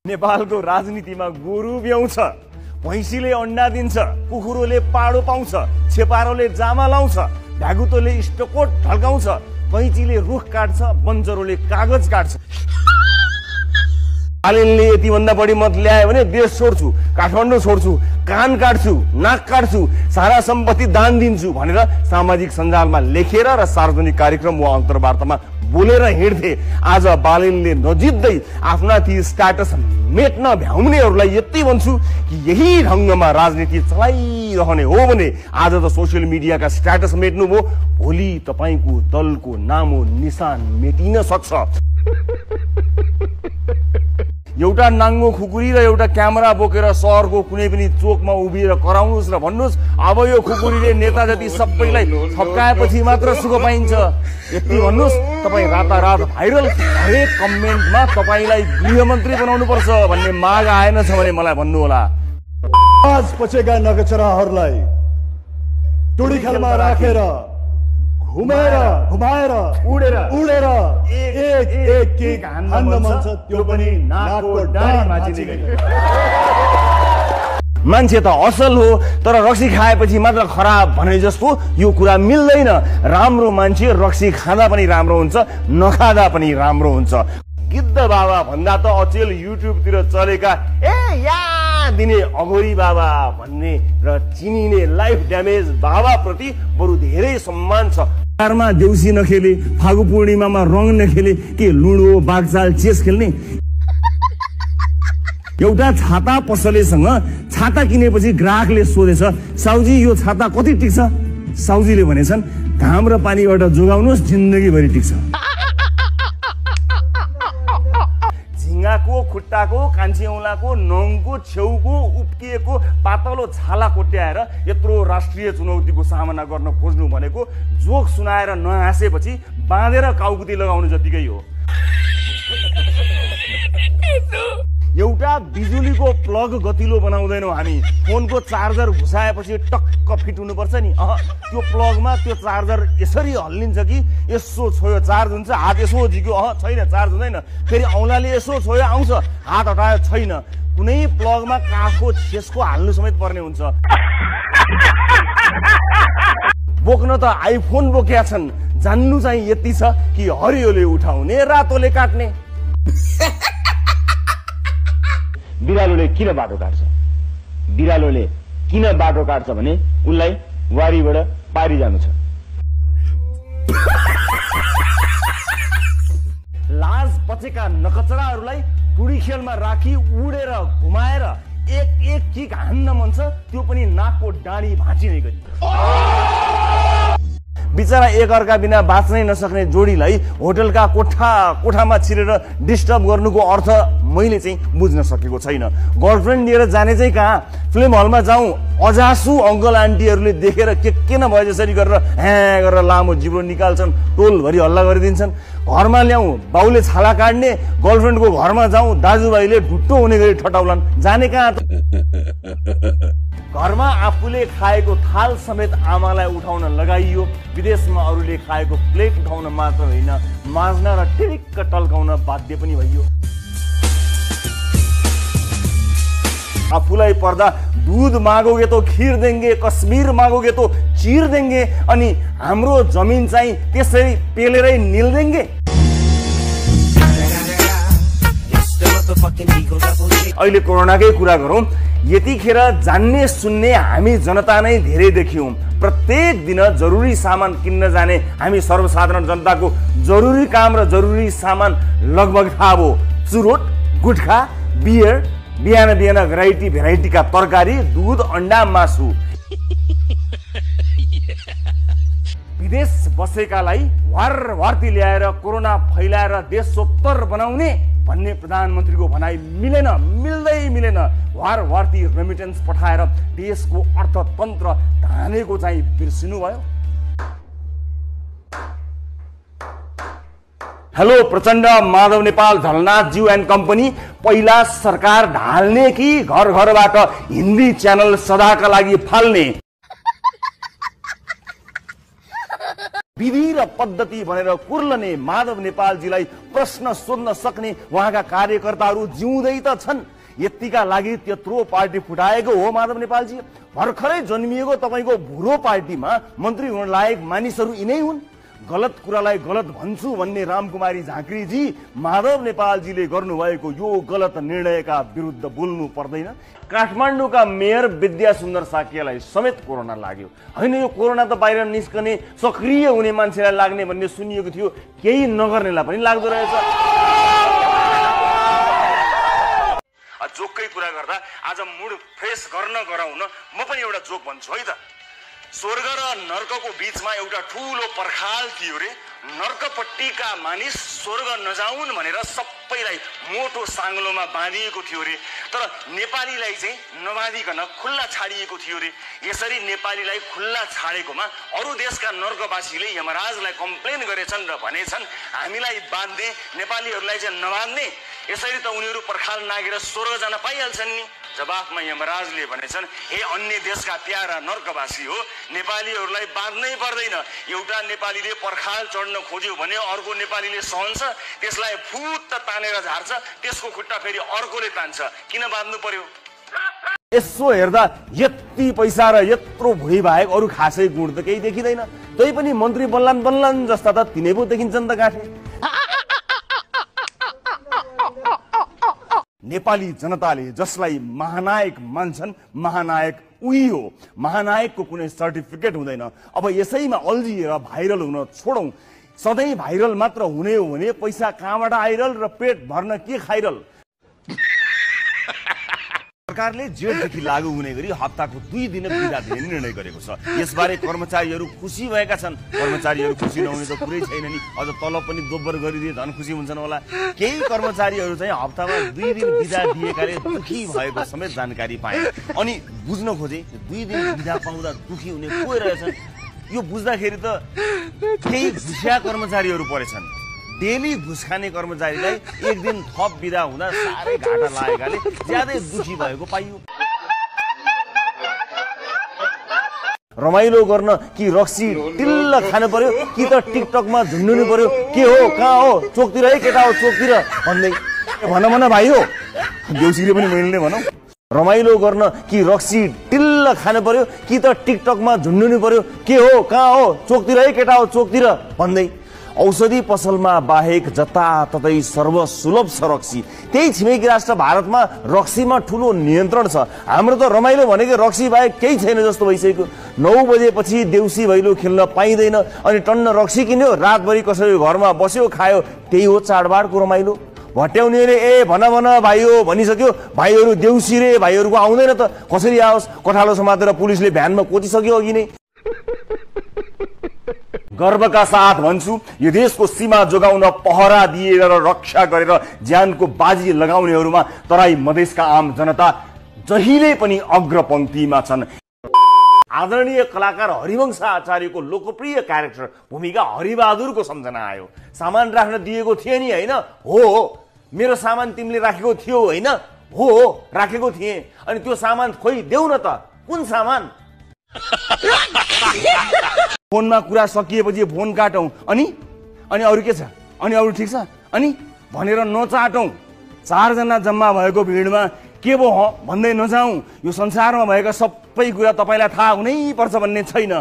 नेपालको राजनीतिमा गोरु ब्याउँछ, भैँसीले अन्डा दिन्छ, कुखुरोले पाडो पाउँछ, छेपारोले जामा लाउँछ, भ्यागुतोले स्टकोट ढल्काउँछ, कैँचीले रुख काट्छ, बन्जरोले कागज काट्छ। बालेनले यति भन्दा बढी मत ल्यायो भने देश छोड्छु, काठमाडौँ छोड्छु, कान काट्छु, नाक काट्छु, सारा सम्पत्ति दान दिन्छु भनेर सामाजिक सञ्जालमा लेखेर र सार्वजनिक कार्यक्रम वा अन्तर्वार्तामा बोलेर हिँड्थे। आज बालेनले नजित्दै आफ्ना ती स्ट्याटस मेट्न भ्याउनेहरूलाई यति भन्छु कि यही ढङ्गमा राजनीति चलाइरहने हो भने आज त सोसियल मिडियाका स्ट्याटस मेट्नुभयो, भोलि तपाईको दलको नामो निशान मेटिन सक्छ। एउटा नाङ्गो खुकुरी र एउटा क्यामेरा बोकेर सहरको कुनै पनि चोकमा उभिएर कराउनुहोस् र भन्नुहोस् अब यो खुकुरीले नेता जति सबैलाई थप्काएपछि मात्र सुख पाइन्छ। यति भन्नुहोस्, तपाईँ रातारात भाइरल, हरेक कमेन्टमा तपाईँलाई गृहमन्त्री बनाउनु पर्छ भन्ने माग आएन छ भने मलाई भन्नुहोला। आज पचेका नगचराहरूलाई टुडीखेलमा राखेर घुमाएर घुमाएर उडेर उडेर एक एक किक हान्न मन छ, त्यो पनि नाकको डाँडी माचिने। मान्छे त असल हो तर रक्सी खाएपछि मात्र खराब भने जस्तो यो कुरा मिल्दैन। राम्रो मान्छे रक्सी खाँदा पनि राम्रो हुन्छ, नखाँदा पनि राम्रो हुन्छ। गिद्ध बाबा भन्दा त अचेल युट्युबतिर चलेका या दिने अघोरी बाबा भन्ने र चिनिने लाइफ ड्यामेज बाबा प्रति बरु धेरै सम्मान छ। मा देउसी नखेले, फागु पूर्णिमामा रङ नखेले के लुडो बाघचाल चेस खेल्ने? एउटा छाता पसलेसँग छाता किनेपछि ग्राहकले सोधेछ, साउजी यो छाता कति टिक्छ? साउजीले भनेछन्, घाम र पानीबाट जोगाउनुहोस्, जिन्दगीभरि टिक्छ। झिङ्गाको खुट्टाको, कान्छी औँलाको, नङको छेउको उप्किएको पातलो छाला कोट्याएर यत्रो राष्ट्रिय चुनौतीको सामना गर्न खोज्नु भनेको जोक सुनाएर नहाँसेपछि बाँधेर काउकुती लगाउनु जतिकै हो। एउटा बिजुलीको प्लग गतिलो बनाउँदैनौँ हामी, फोनको चार्जर घुसाएपछि टक्क फिट हुनुपर्छ नि। त्यो प्लगमा त्यो चार्जर यसरी हल्लिन्छ कि यसो छोयो चार्ज हुन्छ, हात यसो झिक्यो छैन चार्ज हुँदैन, फेरि औँलाले यसो छोयो आउँछ, हात हटायो छैन। कुनै प्लगमा काठको छेसको हाल्नु समेत पर्ने हुन्छ। बोक्न त आइफोन बोकेका छन्, जान्नु चाहिँ यति छ कि हरियोले उठाउने, रातोले काट्ने। बिरालोले किन बाटो काट्छ? बिरालोले किन बाटो काट्छ भने उनलाई वारीबाट पारी जानु छ। लाज पचेका नकचराहरूलाई टुडी खेलमा राखी उडेर घुमाएर एक एक किक हान्न मन छ, त्यो पनि नाकको डाँडी भाँचिने गरी। बिचरा एक अर्का बिना बाँच्नै नसक्ने जोडीलाई होटलका कोठामा छिरेर डिस्टर्ब गर्नुको अर्थ मैले चाहिँ बुझ्न सकेको छैन। गर्लफ्रेन्ड लिएर जाने चाहिँ कहाँ? फिल्म हलमा जाउँ, अजासु अङ्कल आन्टीहरूले देखेर के नभए जसरी गरेर ह्या गरेर लामो जिब्रो निकाल्छन्, टोलभरि हल्ला गरिदिन्छन्। घरमा ल्याउँ, बाउले छाला काट्ने, गर्लफ्रेन्डको घरमा जाउँ, दाजुभाइले ढुट्टो हुने गरी ठटाउलान्, जाने कहाँ त? घरमा आफूले खाएको थाल समेत आमालाई उठाउन लगाइयो। विदेशमा अरूले खाएको प्लेट उठाउन मात्र होइन, माझ्न र टिरिक्क टल्काउन बाध्य पनि भइयो। आफूलाई पर्दा दूध मागोगे तो खीर देंगे, कश्मीर मागोगे तो चीर देंगे, अनि हाम्रो जमिन चाहिँ त्यसरी पेलेरै निल देंगे। अहिले कोरोनाकै कुरा गरौँ, यतिखेर जान्ने सुन्ने हामी जनता नै धेरै देखियौँ। प्रत्येक दिन जरुरी सामान किन्न जाने हामी सर्वसाधारण जनताको जरुरी काम र जरुरी सामान लगभग थाहा भयो। चुरोट, गुटखा, बियर, बिहान बिहान भेराइटीका तरकारी, दूध, अन्डा, मासु। विदेश बसेकालाई वारवार्ती ल्याएर कोरोना फैलाएर देश सोत्तर बनाउने भन्ने प्रधानमन्त्रीको भनाइ मिल्दैन। वारवार्ती रेमिटेन्स पठाएर देशको अर्थतन्त्र धानेको चाहिँ बिर्सिनु भयो। हेलो प्रचण्ड, माधव नेपाल, झलनाथ ज्यू एन्ड कम्पनी, पहिला सरकार ढाल्ने कि घर घरबाट हिन्दी च्यानल सदाका लागि फाल्ने? विधि र पद्धति भनेर कुर्लने माधव नेपालजीलाई प्रश्न सोध्न सक्ने उहाँका कार्यकर्ताहरू जिउँदै त छन्। यतिका लागि त्यत्रो पार्टी फुटाएको हो माधव नेपालजी। भर्खरै जन्मिएको तपाईको भुरो पार्टीमा मन्त्री हुन लायक मानिसहरू यिनै हुन्। गलत कुरालाई गलत भन्छु भन्ने रामकुमारी झाँक्रीजी माधव नेपालजीले गर्नुभएको यो गलत निर्णयका विरुद्ध बोल्नु पर्दैन। काठमाडौँका मेयर विद्या सुन्दर साक्यलाई समेत कोरोना लाग्यो। होइन, यो कोरोना त बाहिर निस्कने सक्रिय हुने मान्छेलाई लाग्ने भन्ने सुनिएको थियो, केही नगर्नेलाई पनि लाग्दो रहेछ। जोककै कुरा गर्दा आज मुड फ्रेस गर्न गराउन म पनि एउटा जोक भन्छु है त। स्वर्ग र नर्कको बीचमा एउटा ठूलो पर्खाल थियो रे। नर्कपट्टिका मानिस स्वर्ग नजाउन् भनेर सबैलाई मोटो साङ्लोमा बाँधिएको थियो रे। तर नेपालीलाई चाहिँ नबाँधिकन खुल्ला छाडिएको थियो रे। यसरी नेपालीलाई खुल्ला छाडेकोमा अरू देशका नर्कवासीले यमराजलाई कम्प्लेन गरेछन् र भनेछन् हामीलाई बाँध्ने, नेपालीहरूलाई चाहिँ नबाँध्ने। यसरी त उनीहरू पर्खाल नागेर स्वर्ग जान पाइहाल्छन् नि। जवाफमा यमराजले भनेछन् हे अन्य देशका प्यारा नर्कवासी हो, नेपालीहरूलाई बाँध्नै पर्दैन। एउटा नेपालीले पर्खाल चढ्न खोज्यो भने अर्को नेपालीले सहन्छ, त्यसलाई फुत्त तानेर झार्छ, त्यसको खुट्टा फेरि अर्कोले तान्छ। किन बाँध्नु पर्यो? यसो हेर्दा यति पैसा र यत्रो भुइँ बाहेक अरू खासै गुण त केही देखिँदैन। तै पनि मन्त्री बल्लान जस्ता त तिनै पो देखिन्छन् त गाँठे। नेपाली जनताले जसलाई महानायक मान्छन्, महानायक उही हो। महानायकको कुनै सर्टिफिकेट हुँदैन। अब यसैमा अल्झिएर भाइरल हुन छोडौँ। सधैँ भाइरल मात्र हुने हो भने पैसा कहाँबाट आइरल र पेट भर्न के खाइरल? सरकारले जेठदेखि लागू हुने गरी हप्ताको 2 दिन बिदा दिने निर्णय गरेको छ। यसबारे कर्मचारीहरू खुसी भएका छन्। कर्मचारीहरू खुसी नहुने त कुरै छैन नि। अझ तलब पनि दोब्बर गरिदिए झन् खुसी हुन्छन् होला। केही कर्मचारीहरू चाहिँ हप्तामा 2 दिन बिदा दिएकाले दुखी भएको समेत जानकारी पाए। अनि बुझ्न खोजे 2 दिन बिदा पाउँदा दुखी हुने को रहेछन्? यो बुझ्दाखेरि त केही घुसिया कर्मचारीहरू परेछन्। डेली घुस खाने कर्मचारीलाई 1 दिन थप बिदा हुँदा साह्रै घाटा लागेकाले ज्यादै दुखी भएको पाइयो। रमाइलो गर्न कि रक्सी टिल्ल खानु पर्यो कि त टिकटकमा झुन्डुनु पर्यो? के हो, कहाँ हो, चोकतिर है केटा हो, चोकतिर भन्दै भन भाइ हो। देउसीले पनि मैले भनौँ, रमाइलो गर्न कि रक्सी टिल्ल खानु पर्यो कि त टिकटकमा झुन्डुनु पर्यो? के हो, कहाँ हो, चोकतिर है केटा हो, चोकतिर भन्दै औषधि पसलमा बाहेक जताततै सर्वसुलभ छ रक्सी। त्यही छिमेकी राष्ट्र भारतमा रक्सीमा ठुलो नियन्त्रण छ। हाम्रो त रमाइलो भनेको रक्सी बाहेक केही छैन जस्तो भइसक्यो। 9 बजेपछि देउसी भैलो खेल्न पाइँदैन अनि टन्न रक्सी किन्यो, रातभरि कसैको घरमा बस्यो खायो। त्यही हो चाडबाडको रमाइलो। भट्याउनेले ए भन भाइ हो भनिसक्यो, भाइहरू देउसी रे भाइहरूको आउँदैन त कसरी आओस्? कठालो समातेर पुलिसले भ्यानमा कोचिसक्यो अघि नै। गर्वका साथ भन्छु, यो देशको सीमा जोगाउन पहरा दिएर र रक्षा गरेर ज्यानको बाजी लगाउनेहरूमा तराई मधेसका आम जनता जहिले पनि अग्रपंक्तिमा छन्। आदरणीय कलाकार हरिवंश आचार्यको लोकप्रिय क्यारेक्टर भूमिका हरिबहादुरको सम्झना आयो। सामान राख्न दिएको थिए नि, होइन? हो, मेरो सामान तिमीले राखेको थियो, होइन? हो, राखेको थिएँ। अनि त्यो सामान खोइ देऊ न त। कुन सामान? फोनमा कुरा सकिएपछि फोन काटौँ। अनि अरू के छ? अनि अरू ठिक छ? अनि भनेर नचाटौँ। 4 जना जम्मा भएको भिडमा के भो भन्दै नजाउँ। यो संसारमा भएका सबै कुरा तपाईलाई थाहा हुनै पर्छ भन्ने छैन।